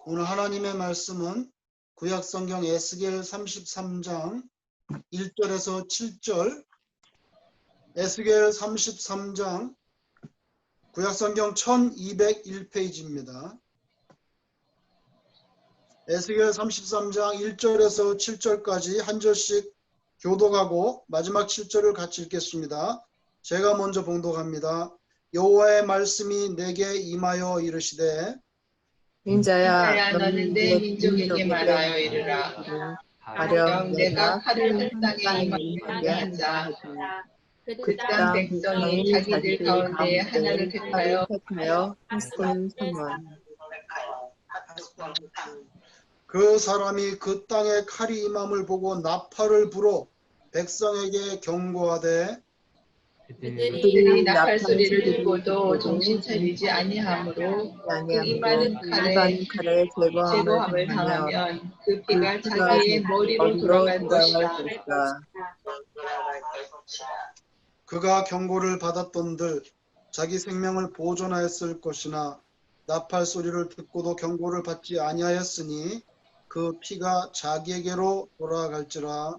오늘 하나님의 말씀은 구약성경 에스겔 33장 1절에서 7절, 에스겔 33장 구약성경 1201페이지입니다. 에스겔 33장 1절에서 7절까지 한 절씩 교독하고 마지막 7절을 같이 읽겠습니다. 제가 먼저 봉독합니다. 여호와의 말씀이 내게 임하여 이르시되 인자야, 너는 내 민족에게 말하여 이르라. 가령 내가 칼을 한 땅에 임하게 하자. 그 땅 백성이 자기들 가운데 하나를 택하여 하스폰 삼원. 그 사람이 그 땅에 칼이 임함을 보고 나팔을 불어 백성에게 경고하되 그들이 나팔 소리를 듣고도 정신 차리지 아니하므로 그 임하는 칼에 제거함을 당하면 그 피가 자기의 머리로 돌아갈 것이다. 그가 경고를 받았던들 자기 생명을 보존하였을 것이나 나팔 소리를 듣고도 경고를 받지 아니하였으니 그 피가 자기에게로 돌아갈지라.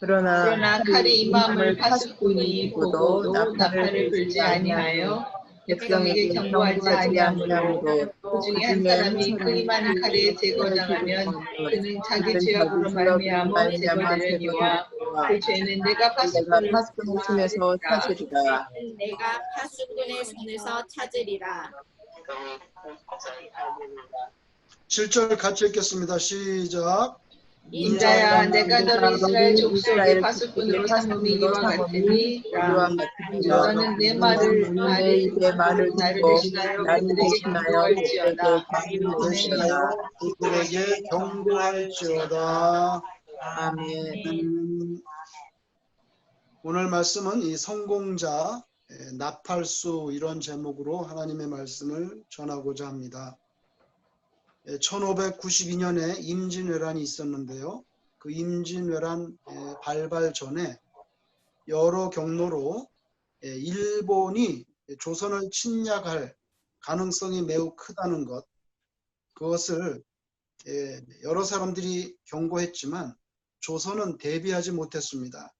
그러나 칼이 임함을 파수꾼이 보고도 나팔을 불지 아니하여 백성에게 경고하지 아니하므로 그 중에 한 사람이 그 임하는 칼에 제거당하면 그는 자기 죄악으로 말미암아 제거되려니와 그 죄는 내가 파수꾼의 손에서 찾으리라. 내가 파수꾼의 손에서 찾으리라. 7절 같이 읽겠습니다. 시작. 인자야, 내가 너를 이스라엘 족속의 파수꾼으로 삼음이 이와 같으니 너는 내 말을 듣고 나를 대신하여 그들에게 경고할지어다. 아멘. 오늘 말씀은 이 성공자, 나팔수 이런 제목으로 하나님의 말씀을 전하고자 합니다. 1592년에 임진왜란이 있었는데요. 그 임진왜란 발발 전에 여러 경로로 일본이 조선을 침략할 가능성이 매우 크다는 것, 그것을 여러 사람들이 경고했지만 조선은 대비하지 못했습니다.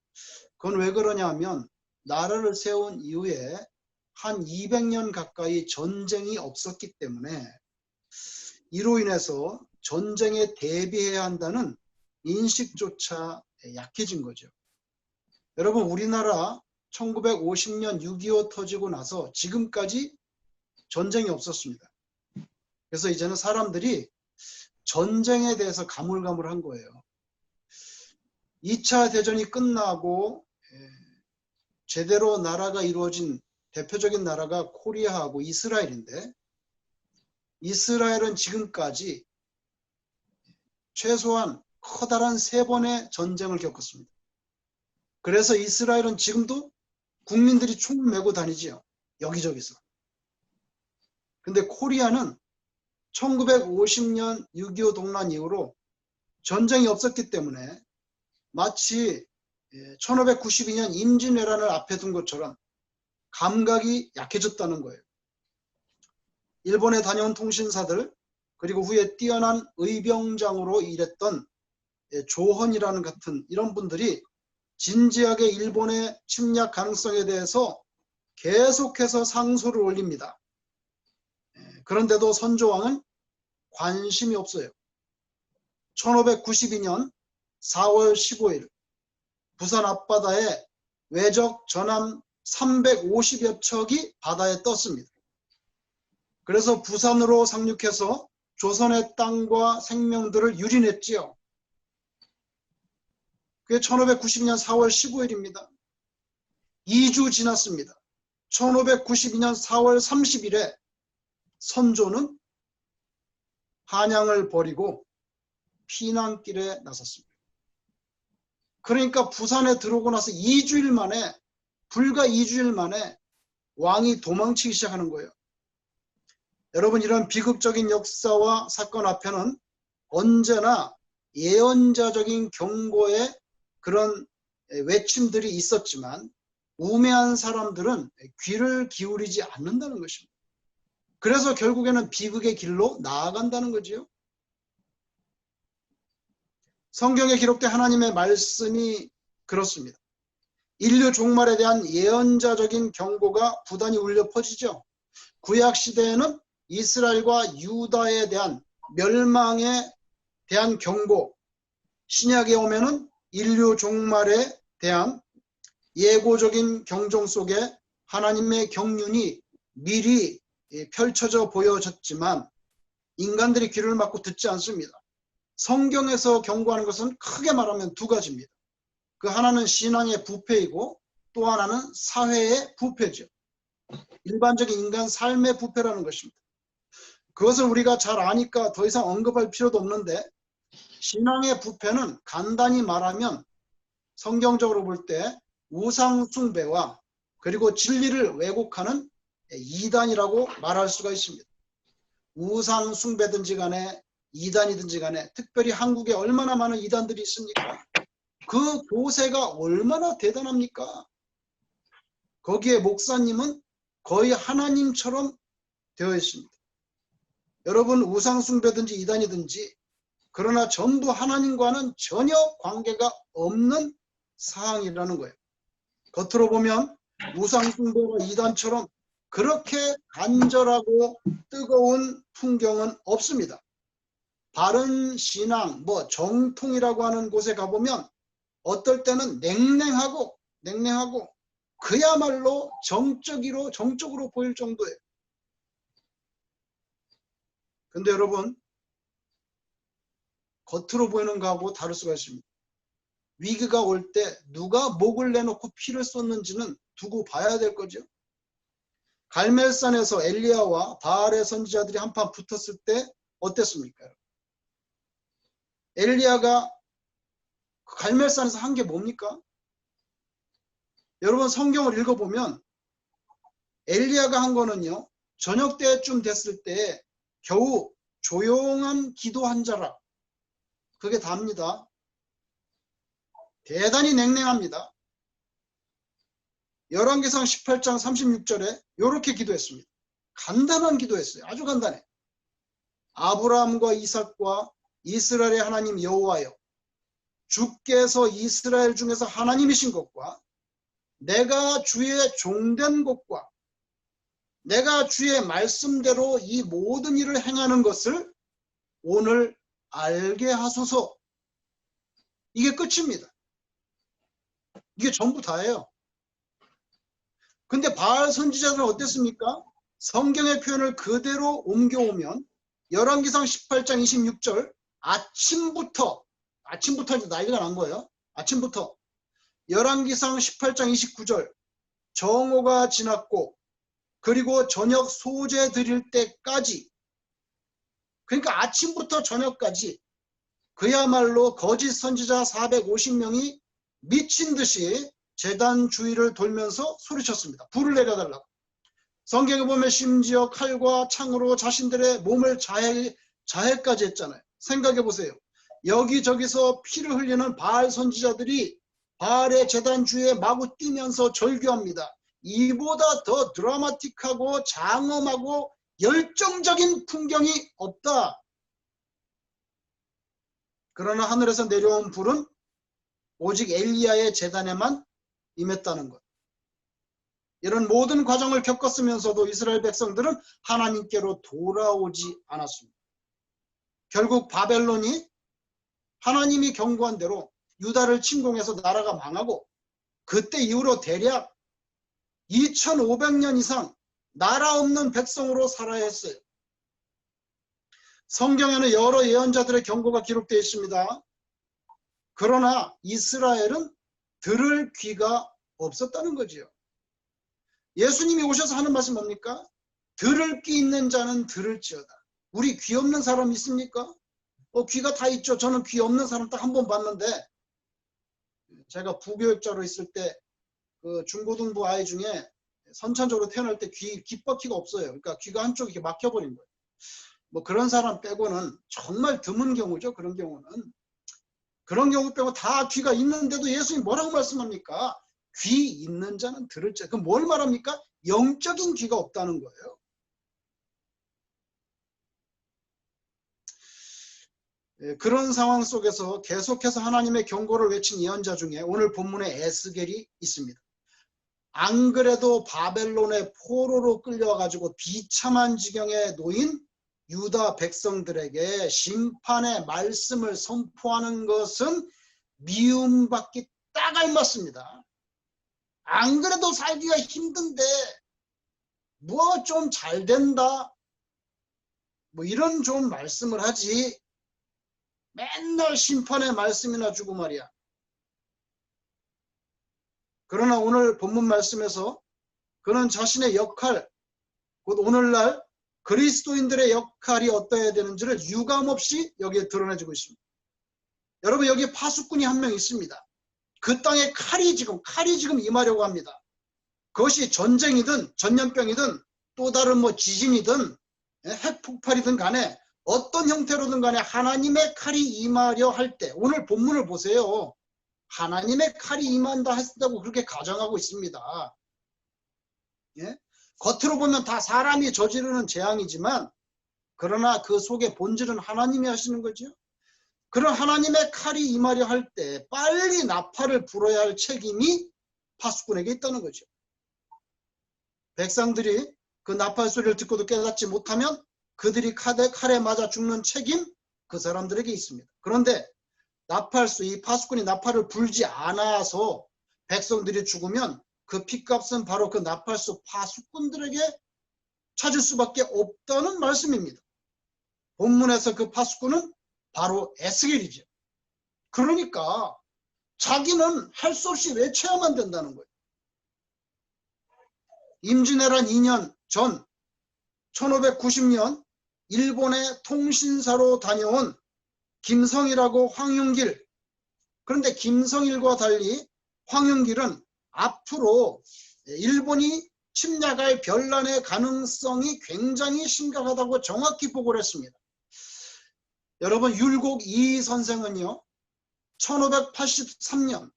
그건 왜 그러냐 하면 나라를 세운 이후에 한 200년 가까이 전쟁이 없었기 때문에 이로 인해서 전쟁에 대비해야 한다는 인식조차 약해진 거죠. 여러분, 우리나라 1950년 6.25 터지고 나서 지금까지 전쟁이 없었습니다. 그래서 이제는 사람들이 전쟁에 대해서 가물가물한 거예요. 2차 대전이 끝나고 제대로 나라가 이루어진 대표적인 나라가 코리아하고 이스라엘인데, 이스라엘은 지금까지 최소한 커다란 3번의 전쟁을 겪었습니다. 그래서 이스라엘은 지금도 국민들이 총을 메고 다니지요. 여기저기서. 근데 코리아는 1950년 6.25 동란 이후로 전쟁이 없었기 때문에 마치 1592년 임진왜란을 앞에 둔 것처럼 감각이 약해졌다는 거예요. 일본에 다녀온 통신사들, 그리고 후에 뛰어난 의병장으로 일했던 조헌이라는 같은 이런 분들이 진지하게 일본의 침략 가능성에 대해서 계속해서 상소를 올립니다. 그런데도 선조왕은 관심이 없어요. 1592년 4월 15일 부산 앞바다에 외적 전함 350여 척이 바다에 떴습니다. 그래서 부산으로 상륙해서 조선의 땅과 생명들을 유린했지요. 그게 1592년 4월 15일입니다. 2주 지났습니다. 1592년 4월 30일에 선조는 한양을 버리고 피난길에 나섰습니다. 그러니까 부산에 들어오고 나서 2주일 만에, 불과 2주일 만에 왕이 도망치기 시작하는 거예요. 여러분, 이런 비극적인 역사와 사건 앞에는 언제나 예언자적인 경고의 그런 외침들이 있었지만 우매한 사람들은 귀를 기울이지 않는다는 것입니다. 그래서 결국에는 비극의 길로 나아간다는 거지요. 성경에 기록된 하나님의 말씀이 그렇습니다. 인류 종말에 대한 예언자적인 경고가 부단히 울려 퍼지죠. 구약 시대에는 이스라엘과 유다에 대한 멸망에 대한 경고, 신약에 오면은 인류 종말에 대한 예고적인 경종 속에 하나님의 경륜이 미리 펼쳐져 보여졌지만 인간들이 귀를 막고 듣지 않습니다. 성경에서 경고하는 것은 크게 말하면 두 가지입니다. 그 하나는 신앙의 부패이고 또 하나는 사회의 부패죠. 일반적인 인간 삶의 부패라는 것입니다. 그것을 우리가 잘 아니까 더 이상 언급할 필요도 없는데, 신앙의 부패는 간단히 말하면 성경적으로 볼 때 우상 숭배와 그리고 진리를 왜곡하는 이단이라고 말할 수가 있습니다. 우상 숭배든지 간에 이단이든지 간에, 특별히 한국에 얼마나 많은 이단들이 있습니까? 그 교세가 얼마나 대단합니까? 거기에 목사님은 거의 하나님처럼 되어 있습니다. 여러분, 우상 숭배든지 이단이든지, 그러나 전부 하나님과는 전혀 관계가 없는 사항이라는 거예요. 겉으로 보면 우상 숭배와 이단처럼 그렇게 간절하고 뜨거운 풍경은 없습니다. 바른 신앙, 정통이라고 하는 곳에 가보면 어떨 때는 냉랭하고 그야말로 정적으로 보일 정도예요. 근데 여러분, 겉으로 보이는 거하고 다를 수가 있습니다. 위기가 올 때 누가 목을 내놓고 피를 쏟는지는 두고 봐야 될 거죠. 갈멜산에서 엘리야와 바알의 선지자들이 한판 붙었을 때 어땠습니까? 엘리야가 갈멜산에서 한 게 뭡니까? 여러분, 성경을 읽어보면 엘리야가 한 거는요, 저녁 때쯤 됐을 때 겨우 조용한 기도 한 자라, 그게 답니다. 대단히 냉랭합니다. 열왕기상 18장 36절에 이렇게 기도했습니다. 간단한 기도했어요. 아주 간단해. 아브라함과 이삭과 이스라엘의 하나님 여호와여, 주께서 이스라엘 중에서 하나님이신 것과 내가 주의 종된 것과 내가 주의 말씀대로 이 모든 일을 행하는 것을 오늘 알게 하소서. 이게 끝입니다. 이게 전부 다예요. 근데 바알 선지자들은 어땠습니까? 성경의 표현을 그대로 옮겨오면 열왕기상 18장 26절, 아침부터 이제 난리가 난 거예요. 아침부터. 열왕기상 18장 29절, 정오가 지났고 그리고 저녁 소제 드릴 때까지, 그러니까 아침부터 저녁까지 그야말로 거짓 선지자 450명이 미친 듯이 제단 주위를 돌면서 소리쳤습니다. 불을 내려달라고. 성경에 보면 심지어 칼과 창으로 자신들의 몸을 자해까지 했잖아요. 생각해 보세요. 여기저기서 피를 흘리는 바알 선지자들이 바알의 제단 주위에 마구 뛰면서 절규합니다. 이보다 더 드라마틱하고 장엄하고 열정적인 풍경이 없다. 그러나 하늘에서 내려온 불은 오직 엘리야의 제단에만 임했다는 것. 이런 모든 과정을 겪었으면서도 이스라엘 백성들은 하나님께로 돌아오지 않았습니다. 결국 바벨론이 하나님이 경고한 대로 유다를 침공해서 나라가 망하고, 그때 이후로 대략 2500년 이상 나라 없는 백성으로 살아야 했어요. 성경에는 여러 예언자들의 경고가 기록되어 있습니다. 그러나 이스라엘은 들을 귀가 없었다는 거지요. 예수님이 오셔서 하는 말씀 뭡니까? 들을 귀 있는 자는 들을지어다. 우리 귀 없는 사람 있습니까? 귀가 다 있죠. 저는 귀 없는 사람 딱 한 번 봤는데, 제가 부교육자로 있을 때 그 중고등부 아이 중에 선천적으로 태어날 때 귓바퀴가 없어요. 그러니까 귀가 한쪽이 이렇게 막혀버린 거예요. 그런 사람 빼고는 정말 드문 경우죠. 그런 경우는. 그런 경우 빼고 다 귀가 있는데도 예수님이 뭐라고 말씀합니까? 귀 있는 자는 들을 자. 그럼 뭘 말합니까? 영적인 귀가 없다는 거예요. 그런 상황 속에서 계속해서 하나님의 경고를 외친 예언자 중에 오늘 본문에 에스겔이 있습니다. 안 그래도 바벨론의 포로로 끌려가지고 비참한 지경에 놓인 유다 백성들에게 심판의 말씀을 선포하는 것은 미움받기 딱 알맞습니다. 안 그래도 살기가 힘든데 뭐 좀 잘 된다 뭐 이런 좋은 말씀을 하지 맨날 심판의 말씀이나 주고 말이야. 그러나 오늘 본문 말씀에서 그는 자신의 역할, 곧 오늘날 그리스도인들의 역할이 어떠해야 되는지를 유감없이 여기에 드러내주고 있습니다. 여러분, 여기 파수꾼이 한 명 있습니다. 그 땅에 칼이 지금 임하려고 합니다. 그것이 전쟁이든 전염병이든 또 다른 뭐 지진이든 핵폭발이든 간에 어떤 형태로든 간에 하나님의 칼이 임하려 할 때, 오늘 본문을 보세요. 하나님의 칼이 임한다 했다고 그렇게 가정하고 있습니다. 예? 겉으로 보면 다 사람이 저지르는 재앙이지만 그러나 그 속에 본질은 하나님이 하시는 거죠. 그런 하나님의 칼이 임하려 할 때 빨리 나팔을 불어야 할 책임이 파수꾼에게 있다는 거죠. 백성들이 그 나팔 소리를 듣고도 깨닫지 못하면 그들이 칼에 맞아 죽는 책임 그 사람들에게 있습니다. 그런데 이 파수꾼이 나팔을 불지 않아서 백성들이 죽으면 그 핏값은 바로 그 나팔수 파수꾼들에게 찾을 수밖에 없다는 말씀입니다. 본문에서 그 파수꾼은 바로 에스겔이죠. 그러니까 자기는 할 수 없이 외쳐야만 된다는 거예요. 임진왜란 2년 전 1590년 일본의 통신사로 다녀온 김성일하고 황윤길. 그런데 김성일과 달리 황윤길은 앞으로 일본이 침략할 변란의 가능성이 굉장히 심각하다고 정확히 보고를 했습니다. 여러분, 율곡 이 선생은요, 1583년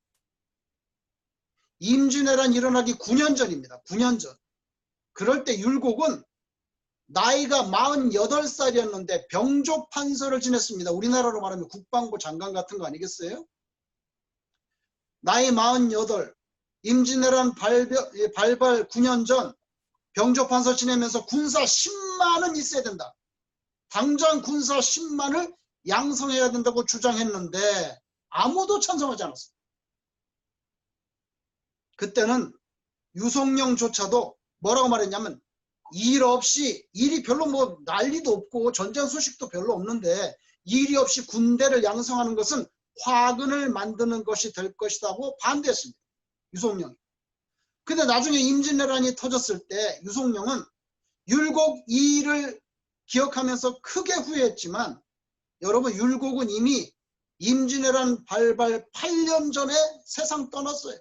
임진왜란 일어나기 9년 전입니다. 9년 전. 그럴 때 율곡은 나이가 48살이었는데 병조 판서를 지냈습니다. 우리나라로 말하면 국방부 장관 같은 거 아니겠어요? 나이 48, 임진왜란 발발 9년 전 병조 판서 지내면서 군사 10만은 있어야 된다. 당장 군사 10만을 양성해야 된다고 주장했는데 아무도 찬성하지 않았어요. 그때는 유성룡조차도 뭐라고 말했냐면 일이 별로 뭐 난리도 없고 전쟁 소식도 별로 없는데 일이 없이 군대를 양성하는 것은 화근을 만드는 것이 될 것이라고 반대했습니다. 유성룡이. 근데 나중에 임진왜란이 터졌을 때 유성룡은 율곡 2를 기억하면서 크게 후회했지만 여러분, 율곡은 이미 임진왜란 발발 8년 전에 세상 떠났어요.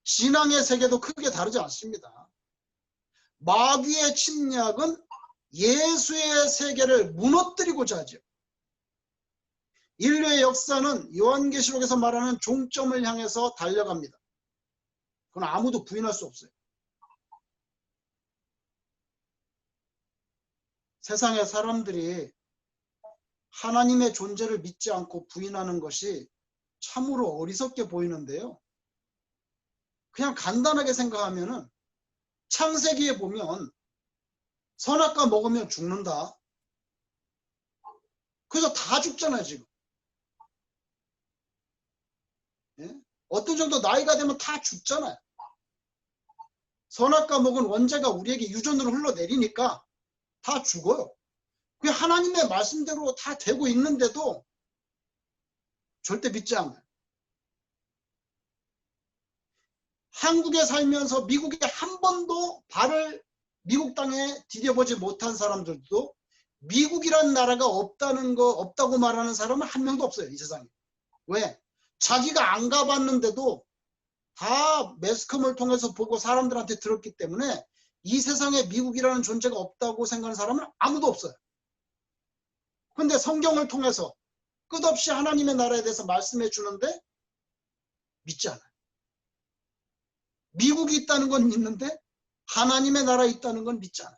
신앙의 세계도 크게 다르지 않습니다. 마귀의 침략은 예수의 세계를 무너뜨리고자 하죠. 인류의 역사는 요한계시록에서 말하는 종점을 향해서 달려갑니다. 그건 아무도 부인할 수 없어요. 세상의 사람들이 하나님의 존재를 믿지 않고 부인하는 것이 참으로 어리석게 보이는데요. 그냥 간단하게 생각하면은 창세기에 보면 선악과 먹으면 죽는다. 그래서 다 죽잖아요, 지금. 예? 어떤 정도 나이가 되면 다 죽잖아요. 선악과 먹은 원죄가 우리에게 유전으로 흘러내리니까 다 죽어요. 그게 하나님의 말씀대로 다 되고 있는데도 절대 믿지 않아요. 한국에 살면서 미국에 한 번도 발을 미국 땅에 디뎌보지 못한 사람들도 미국이란 나라가 없다고 말하는 사람은 한 명도 없어요, 이 세상에. 왜? 자기가 안 가봤는데도 다 매스컴을 통해서 보고 사람들한테 들었기 때문에 이 세상에 미국이라는 존재가 없다고 생각하는 사람은 아무도 없어요. 근데 성경을 통해서 끝없이 하나님의 나라에 대해서 말씀해 주는데 믿지 않아요. 미국이 있다는 건 믿는데 하나님의 나라에 있다는 건 믿지 않아요.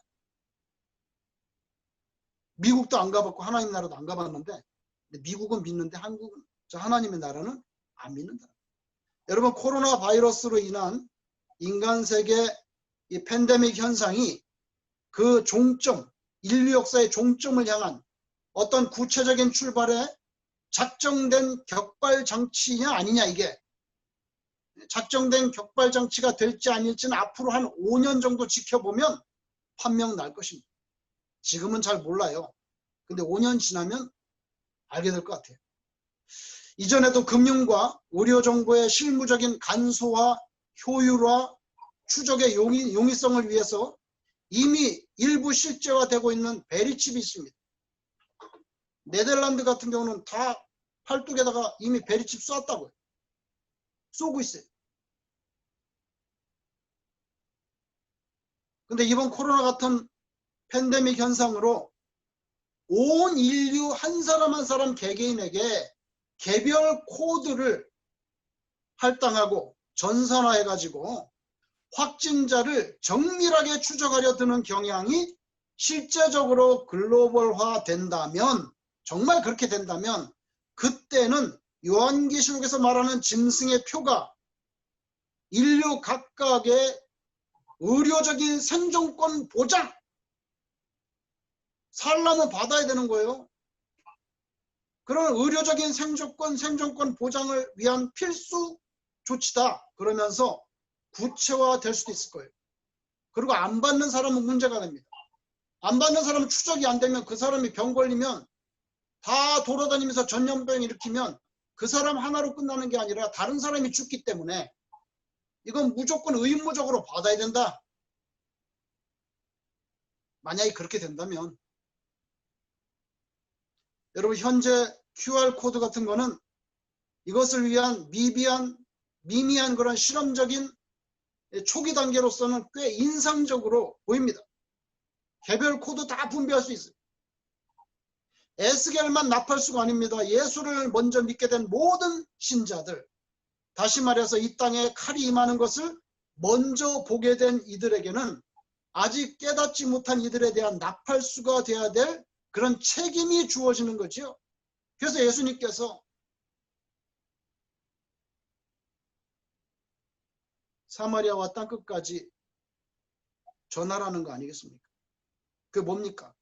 미국도 안 가봤고 하나님 나라도 안 가봤는데 미국은 믿는데 한국은, 저 하나님의 나라는 안 믿는다. 여러분, 코로나 바이러스로 인한 인간 세계 이 팬데믹 현상이 그 종점, 인류 역사의 종점을 향한 어떤 구체적인 출발에 작정된 격발 장치냐 아니냐, 이게 작정된 격발 장치가 될지 아닐지는 앞으로 한 5년 정도 지켜보면 판명 날 것입니다. 지금은 잘 몰라요. 근데 5년 지나면 알게 될 것 같아요. 이전에도 금융과 의료 정보의 실무적인 간소화, 효율화, 추적의 용이성을 위해서 이미 일부 실제화되고 있는 베리칩이 있습니다. 네덜란드 같은 경우는 다 팔뚝에다가 이미 베리칩 쏘았다고요. 쏘고 있어요. 근데 이번 코로나 같은 팬데믹 현상으로 온 인류 한 사람 한 사람 개개인에게 개별 코드를 할당하고 전산화해가지고 확진자를 정밀하게 추적하려 드는 경향이 실제적으로 글로벌화 된다면, 정말 그렇게 된다면 그때는 요한계시록에서 말하는 짐승의 표가 인류 각각의 의료적인 생존권 보장, 살려면 받아야 되는 거예요. 그런 의료적인 생존권 보장을 위한 필수 조치다 그러면서 구체화될 수도 있을 거예요. 그리고 안 받는 사람은 문제가 됩니다. 안 받는 사람은 추적이 안 되면, 그 사람이 병 걸리면 다 돌아다니면서 전염병 일으키면 그 사람 하나로 끝나는 게 아니라 다른 사람이 죽기 때문에 이건 무조건 의무적으로 받아야 된다. 만약에 그렇게 된다면 여러분, 현재 QR코드 같은 거는 이것을 위한 미미한 그런 실험적인 초기 단계로서는 꽤 인상적으로 보입니다. 개별 코드 다 분배할 수 있어요. 에스겔만 나팔수가 아닙니다. 예수를 먼저 믿게 된 모든 신자들, 다시 말해서 이 땅에 칼이 임하는 것을 먼저 보게 된 이들에게는 아직 깨닫지 못한 이들에 대한 나팔수가 되어야 될 그런 책임이 주어지는 거죠. 그래서 예수님께서 사마리아와 땅끝까지 전하라는 거 아니겠습니까? 그게 뭡니까?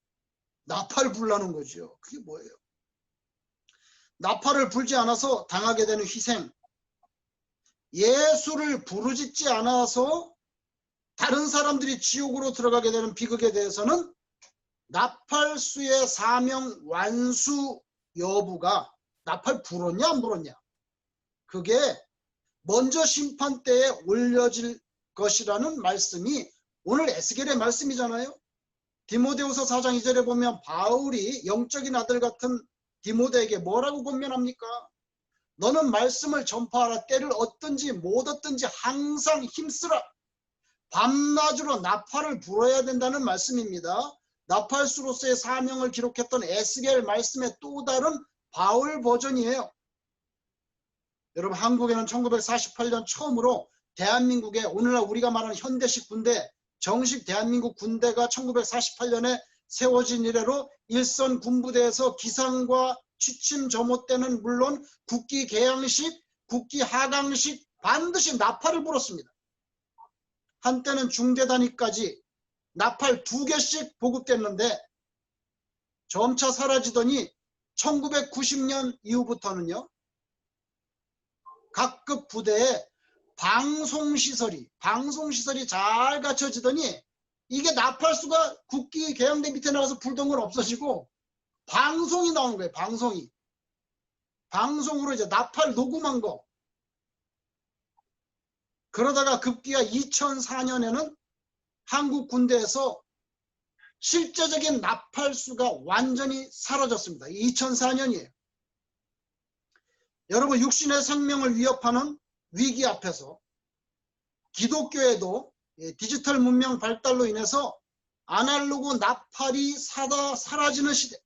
나팔 불라는 거죠. 그게 뭐예요? 나팔을 불지 않아서 당하게 되는 희생, 예수를 부르짖지 않아서 다른 사람들이 지옥으로 들어가게 되는 비극에 대해서는 나팔수의 사명 완수 여부가, 나팔 불었냐 안 불었냐, 그게 먼저 심판대에 올려질 것이라는 말씀이 오늘 에스겔의 말씀이잖아요. 디모데후서 4장 2절에 보면 바울이 영적인 아들 같은 디모데에게 뭐라고 권면합니까? 너는 말씀을 전파하라. 때를 얻든지 못 얻든지 항상 힘쓰라. 밤낮으로 나팔을 불어야 된다는 말씀입니다. 나팔수로서의 사명을 기록했던 에스겔 말씀의 또 다른 바울 버전이에요. 여러분, 한국에는 1948년 처음으로 대한민국에 오늘날 우리가 말하는 현대식 군대, 정식 대한민국 군대가 1948년에 세워진 이래로 일선 군부대에서 기상과 취침 점호 때는 물론 국기 개양식, 국기 하강식 반드시 나팔을 불었습니다. 한때는 중대 단위까지 나팔 2개씩 보급됐는데 점차 사라지더니 1990년 이후부터는요, 각급 부대에 방송시설이 잘 갖춰지더니 이게 나팔수가 국기 개양대 밑에 나가서 불던 건 없어지고 방송이 나오는 거예요. 방송으로 이제 나팔 녹음한 거. 그러다가 급기야 2004년에는 한국 군대에서 실제적인 나팔수가 완전히 사라졌습니다. 2004년이에요. 여러분, 육신의 생명을 위협하는 위기 앞에서 기독교에도 디지털 문명 발달로 인해서 아날로그 나팔이 사라지는 시대,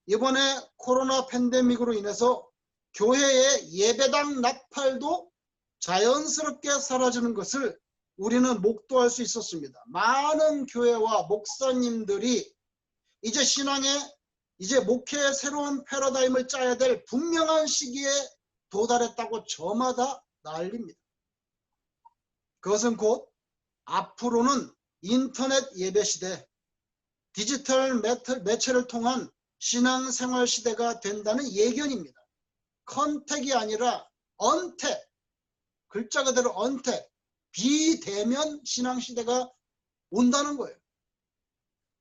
이번에 코로나 팬데믹으로 인해서 교회의 예배당 나팔도 자연스럽게 사라지는 것을 우리는 목도할 수 있었습니다. 많은 교회와 목사님들이 이제 이제 목회의 새로운 패러다임을 짜야 될 분명한 시기에 도달했다고 저마다 난립니다. 그것은 곧 앞으로는 인터넷 예배 시대, 디지털 매체를 통한 신앙생활 시대가 된다는 예견입니다. 컨택이 아니라 언택, 글자 그대로 언택, 비대면 신앙 시대가 온다는 거예요.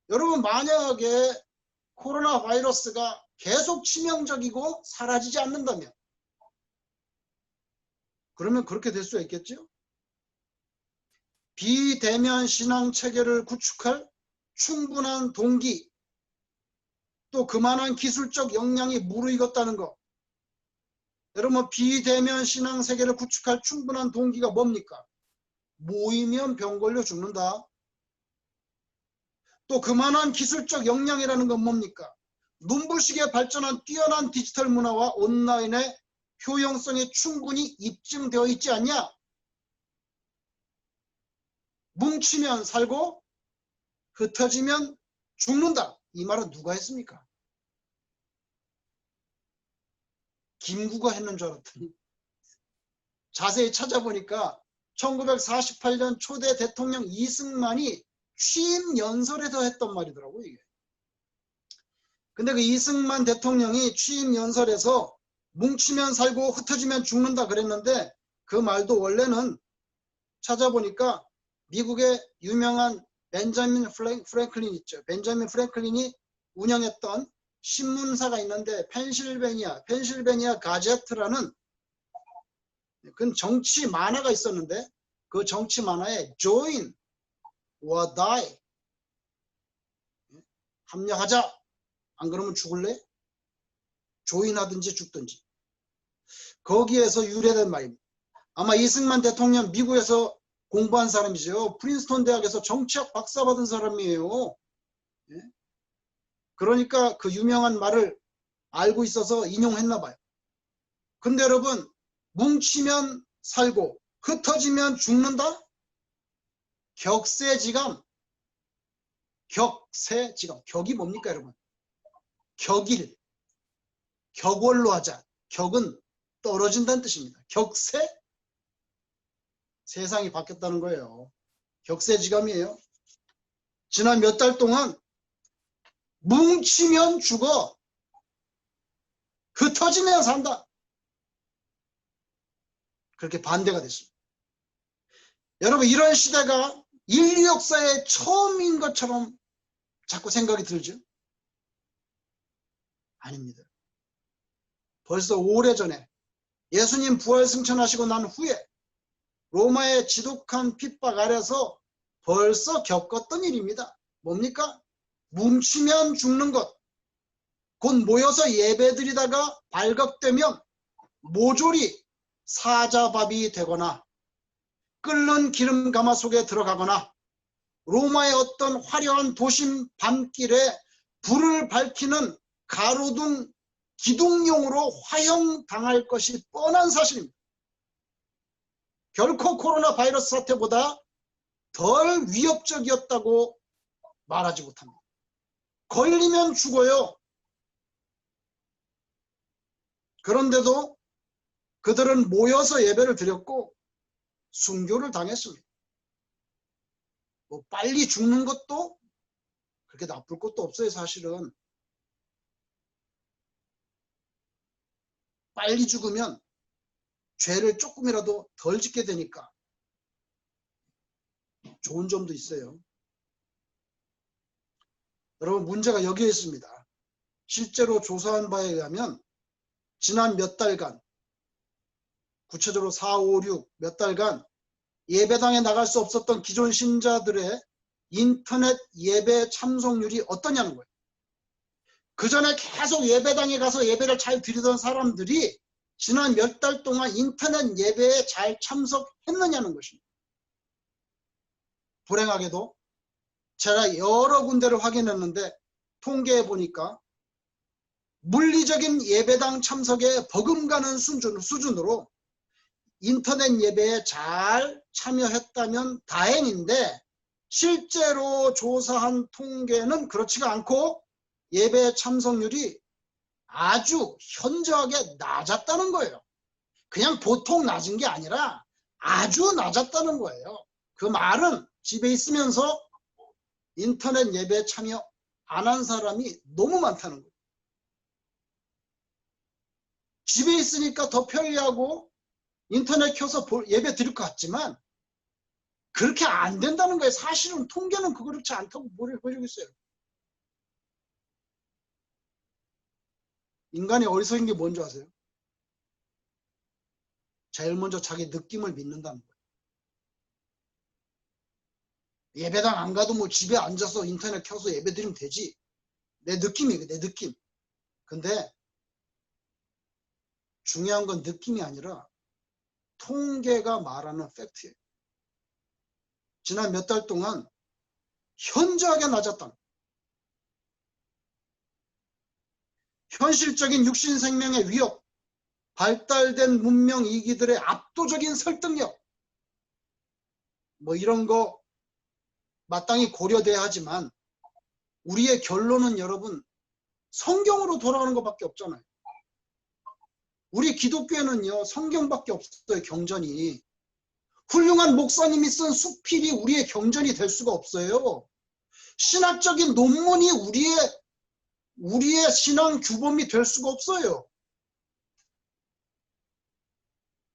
여러분, 만약에 코로나 바이러스가 계속 치명적이고 사라지지 않는다면, 그러면 그렇게 될 수가 있겠죠? 비대면 신앙 체계를 구축할 충분한 동기, 또 그만한 기술적 역량이 무르익었다는 것. 여러분, 비대면 신앙 세계를 구축할 충분한 동기가 뭡니까? 모이면 병 걸려 죽는다. 또 그만한 기술적 역량이라는 건 뭡니까? 눈부시게 발전한 뛰어난 디지털 문화와 온라인의 효용성이 충분히 입증되어 있지 않냐? 뭉치면 살고 흩어지면 죽는다. 이 말은 누가 했습니까? 김구가 했는 줄 알았더니 자세히 찾아보니까 1948년 초대 대통령 이승만이 취임 연설에서 했던 말이더라고요, 이게. 근데 그 이승만 대통령이 취임 연설에서 뭉치면 살고 흩어지면 죽는다 그랬는데, 그 말도 원래는 찾아보니까 미국의 유명한 벤자민 프랭클린 있죠. 벤자민 프랭클린이 운영했던 신문사가 있는데, 펜실베니아 가제트라는 그 정치 만화가 있었는데, 그 정치 만화에 join or die, 합력하자, 안 그러면 죽을래? 조인하든지 죽든지, 거기에서 유래된 말입니다. 아마 이승만 대통령 미국에서 공부한 사람이죠. 프린스턴 대학에서 정치학 박사 받은 사람이에요. 그러니까 그 유명한 말을 알고 있어서 인용했나 봐요. 근데 여러분, 뭉치면 살고 흩어지면 죽는다? 격세지감. 격이 뭡니까 여러분? 격일, 격월로 하자. 격은 떨어진다는 뜻입니다. 격세? 세상이 바뀌었다는 거예요. 격세지감이에요. 지난 몇 달 동안 뭉치면 죽어, 흩어지면 산다, 그렇게 반대가 됐습니다. 여러분, 이런 시대가 인류 역사의 처음인 것처럼 자꾸 생각이 들죠? 아닙니다. 벌써 오래전에 예수님 부활 승천하시고 난 후에 로마의 지독한 핍박 아래서 벌써 겪었던 일입니다. 뭡니까? 뭉치면 죽는 것. 곧 모여서 예배드리다가 발각되면 모조리 사자밥이 되거나 끓는 기름 가마 속에 들어가거나 로마의 어떤 화려한 도심 밤길에 불을 밝히는 가로등 기둥용으로 화형당할 것이 뻔한 사실입니다. 결코 코로나 바이러스 사태보다 덜 위협적이었다고 말하지 못합니다. 걸리면 죽어요. 그런데도 그들은 모여서 예배를 드렸고 순교를 당했습니다. 뭐 빨리 죽는 것도 그렇게 나쁠 것도 없어요. 사실은 빨리 죽으면 죄를 조금이라도 덜 짓게 되니까 좋은 점도 있어요. 여러분, 문제가 여기에 있습니다. 실제로 조사한 바에 의하면 지난 몇 달간, 구체적으로 4, 5, 6 몇 달간 예배당에 나갈 수 없었던 기존 신자들의 인터넷 예배 참석률이 어떠냐는 거예요. 그 전에 계속 예배당에 가서 예배를 잘 드리던 사람들이 지난 몇 달 동안 인터넷 예배에 잘 참석했느냐는 것입니다. 불행하게도 제가 여러 군데를 확인했는데 통계해 보니까 물리적인 예배당 참석에 버금가는 수준으로 인터넷 예배에 잘 참여했다면 다행인데, 실제로 조사한 통계는 그렇지가 않고 예배 참석률이 아주 현저하게 낮았다는 거예요. 그냥 보통 낮은 게 아니라 아주 낮았다는 거예요. 그 말은 집에 있으면서 인터넷 예배에 참여 안 한 사람이 너무 많다는 거예요. 집에 있으니까 더 편리하고 인터넷 켜서 예배 드릴 것 같지만 그렇게 안 된다는 거예요. 사실은 통계는 그렇지 않다고 보여주겠어요. 인간이 어리석은 게 뭔지 아세요? 제일 먼저 자기 느낌을 믿는다는 거예요. 예배당 안 가도 뭐 집에 앉아서 인터넷 켜서 예배 드리면 되지. 내 느낌이에요. 내 느낌. 근데 중요한 건 느낌이 아니라 통계가 말하는 팩트예요. 지난 몇 달 동안 현저하게 낮았다. 현실적인 육신 생명의 위협, 발달된 문명 이기들의 압도적인 설득력, 뭐 이런 거 마땅히 고려돼야 하지만 우리의 결론은 여러분 성경으로 돌아가는 것밖에 없잖아요. 우리 기독교에는요 성경밖에 없어요. 경전이. 훌륭한 목사님이 쓴 수필이 우리의 경전이 될 수가 없어요. 신학적인 논문이 우리의 신앙 규범이 될 수가 없어요.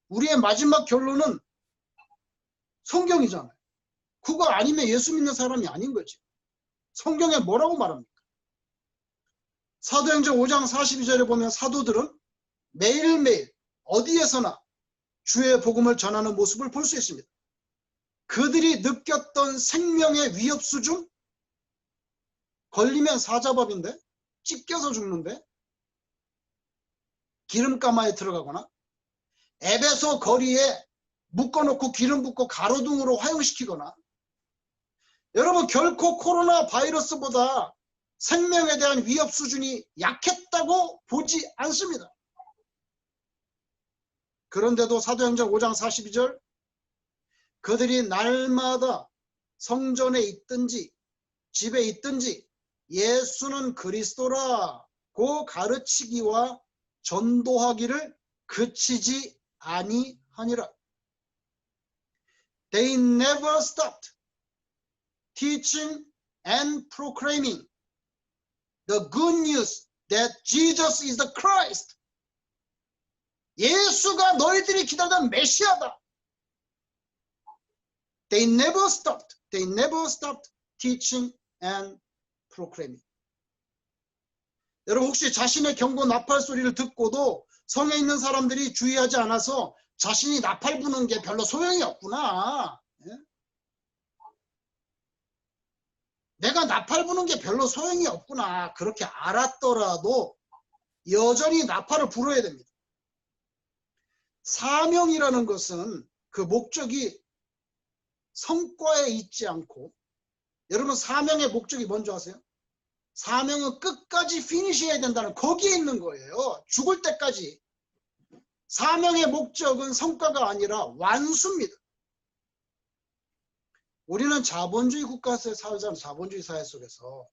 우리의 마지막 결론은 성경이잖아요. 그거 아니면 예수 믿는 사람이 아닌 거지. 성경에 뭐라고 말합니까? 사도행전 5장 42절에 보면 사도들은 매일매일 어디에서나 주의 복음을 전하는 모습을 볼 수 있습니다. 그들이 느꼈던 생명의 위협 수준? 걸리면 사자밥인데? 찢겨서 죽는데? 기름가마에 들어가거나 에베소 거리에 묶어놓고 기름 붓고 가로등으로 화용시키거나 여러분 결코 코로나 바이러스보다 생명에 대한 위협 수준이 약했다고 보지 않습니다. 그런데도 사도행전 5장 42절 그들이 날마다 성전에 있든지 집에 있든지 예수는 그리스도라고 가르치기와 전도하기를 그치지 아니하니라. They never stopped teaching and proclaiming the good news that Jesus is the Christ. 예수가 너희들이 기다리던 메시아다. They never stopped teaching and proclaiming. 여러분 혹시 자신의 경고 나팔 소리를 듣고도 성에 있는 사람들이 주의하지 않아서 자신이 나팔 부는 게 별로 소용이 없구나. 내가 나팔 부는 게 별로 소용이 없구나. 그렇게 알았더라도 여전히 나팔을 불어야 됩니다. 사명이라는 것은 그 목적이 성과에 있지 않고 여러분 사명의 목적이 뭔지 아세요? 사명은 끝까지 피니시해야 된다는 거기에 있는 거예요. 죽을 때까지. 사명의 목적은 성과가 아니라 완수입니다. 우리는 자본주의 국가에서 살잖아요. 자본주의 사회 속에서.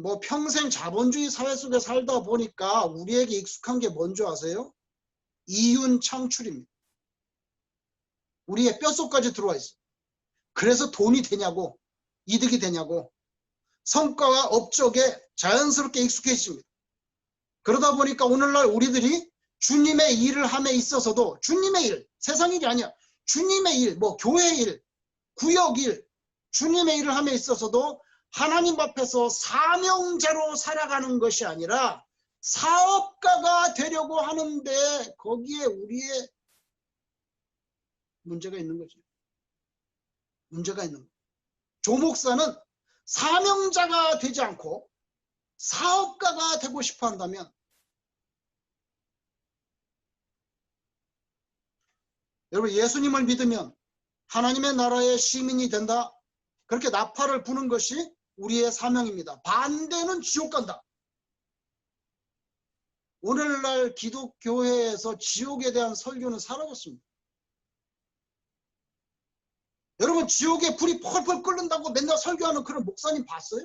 뭐 평생 자본주의 사회 속에 살다 보니까 우리에게 익숙한 게 뭔지 아세요? 이윤 창출입니다. 우리의 뼛속까지 들어와 있어요. 그래서 돈이 되냐고 이득이 되냐고 성과와 업적에 자연스럽게 익숙해집니다. 그러다 보니까 오늘날 우리들이 주님의 일을 함에 있어서도 주님의 일, 세상 일이 아니야. 주님의 일, 뭐 교회 일, 구역 일, 주님의 일을 함에 있어서도 하나님 앞에서 사명자로 살아가는 것이 아니라 사업가가 되려고 하는데 거기에 우리의 문제가 있는 거죠. 문제가 있는 거예요. 조 목사는 사명자가 되지 않고 사업가가 되고 싶어 한다면 여러분 예수님을 믿으면 하나님의 나라의 시민이 된다. 그렇게 나팔을 부는 것이 우리의 사명입니다. 반대는 지옥 간다. 오늘날 기독교회에서 지옥에 대한 설교는 사라졌습니다. 여러분 지옥에 불이 펄펄 끓는다고 맨날 설교하는 그런 목사님 봤어요?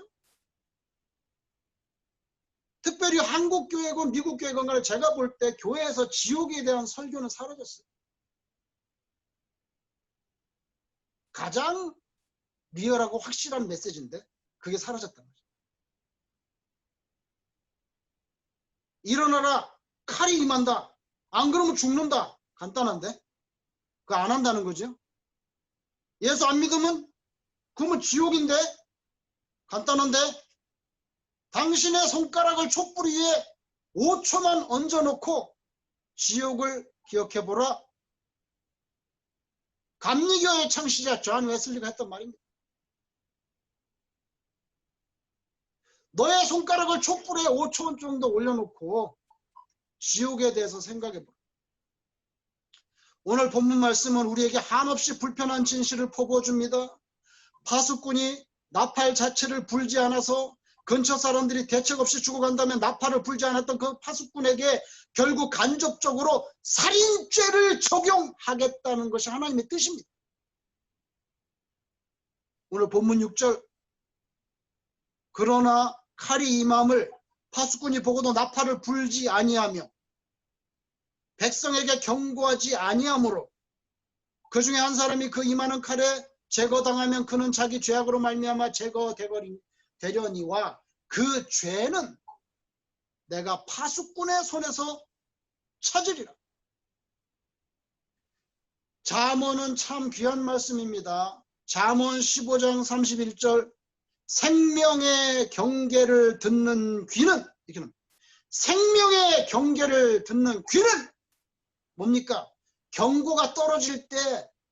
특별히 한국 교회건 미국 교회건 간에 제가 볼 때 교회에서 지옥에 대한 설교는 사라졌어요. 가장 리얼하고 확실한 메시지인데 그게 사라졌단 말이에요. 일어나라, 칼이 임한다. 안 그러면 죽는다. 간단한데 그거 안 한다는 거죠. 예수 안 믿으면 그러면 지옥인데 간단한데 당신의 손가락을 촛불 위에 5초만 얹어놓고 지옥을 기억해보라. 감리교의 창시자 존 웨슬리가 했던 말입니다. 너의 손가락을 촛불에 5초 정도 올려놓고 지옥에 대해서 생각해보라. 오늘 본문 말씀은 우리에게 한없이 불편한 진실을 퍼부어줍니다. 파수꾼이 나팔 자체를 불지 않아서 근처 사람들이 대책 없이 죽어간다면 나팔을 불지 않았던 그 파수꾼에게 결국 간접적으로 살인죄를 적용하겠다는 것이 하나님의 뜻입니다. 오늘 본문 6절 그러나 칼이 임함을 파수꾼이 보고도 나팔을 불지 아니하며 백성에게 경고하지 아니하므로 그 중에 한 사람이 그 임하는 칼에 제거당하면 그는 자기 죄악으로 말미암아 제거되려니와 그 죄는 내가 파수꾼의 손에서 찾으리라. 잠언은 참 귀한 말씀입니다. 잠언 15장 31절 생명의 경계를 듣는 귀는 이렇게 생명의 경계를 듣는 귀는 뭡니까? 경고가 떨어질 때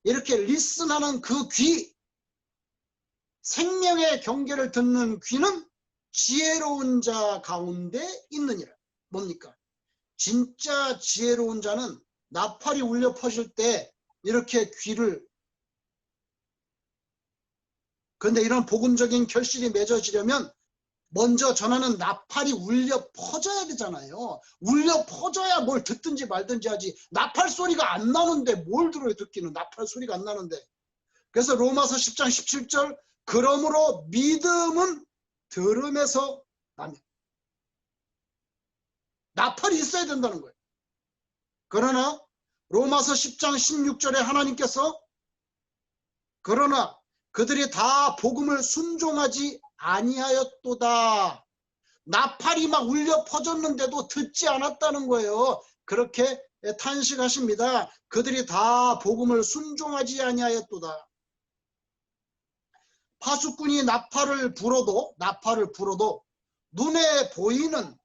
이렇게 리슨하는 그 귀, 생명의 경계를 듣는 귀는 지혜로운 자 가운데 있느니라. 뭡니까? 진짜 지혜로운 자는 나팔이 울려 퍼질 때 이렇게 귀를, 그런데 이런 복음적인 결실이 맺어지려면 먼저 전하는 나팔이 울려 퍼져야 되잖아요. 울려 퍼져야 뭘 듣든지 말든지 하지. 나팔 소리가 안 나는데 뭘 들어요? 듣기는 나팔 소리가 안 나는데. 그래서 로마서 10장 17절 그러므로 믿음은 들음에서 나며. 나팔이 있어야 된다는 거예요. 그러나 로마서 10장 16절에 하나님께서 그러나 그들이 다 복음을 순종하지 아니하였도다. 나팔이 막 울려 퍼졌는데도 듣지 않았다는 거예요. 그렇게 탄식하십니다. 그들이 다 복음을 순종하지 아니하였도다. 파수꾼이 나팔을 불어도 눈에 보이는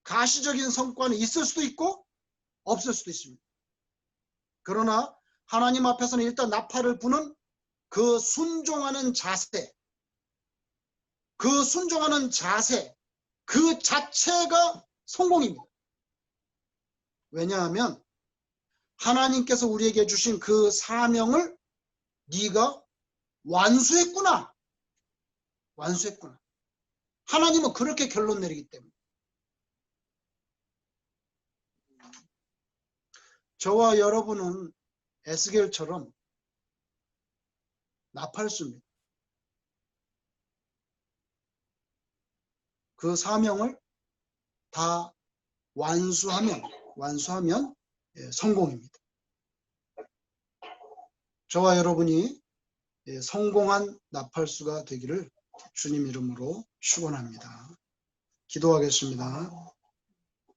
가시적인 성과는 있을 수도 있고 없을 수도 있습니다. 그러나 하나님 앞에서는 일단 나팔을 부는 그 순종하는 자세, 그 자체가 성공입니다. 왜냐하면 하나님께서 우리에게 주신 그 사명을 네가 완수했구나. 하나님은 그렇게 결론 내리기 때문에. 저와 여러분은 에스겔처럼 나팔수입니다. 그 사명을 다 완수하면 성공입니다. 저와 여러분이 성공한 나팔수가 되기를 주님 이름으로 축원합니다. 기도하겠습니다.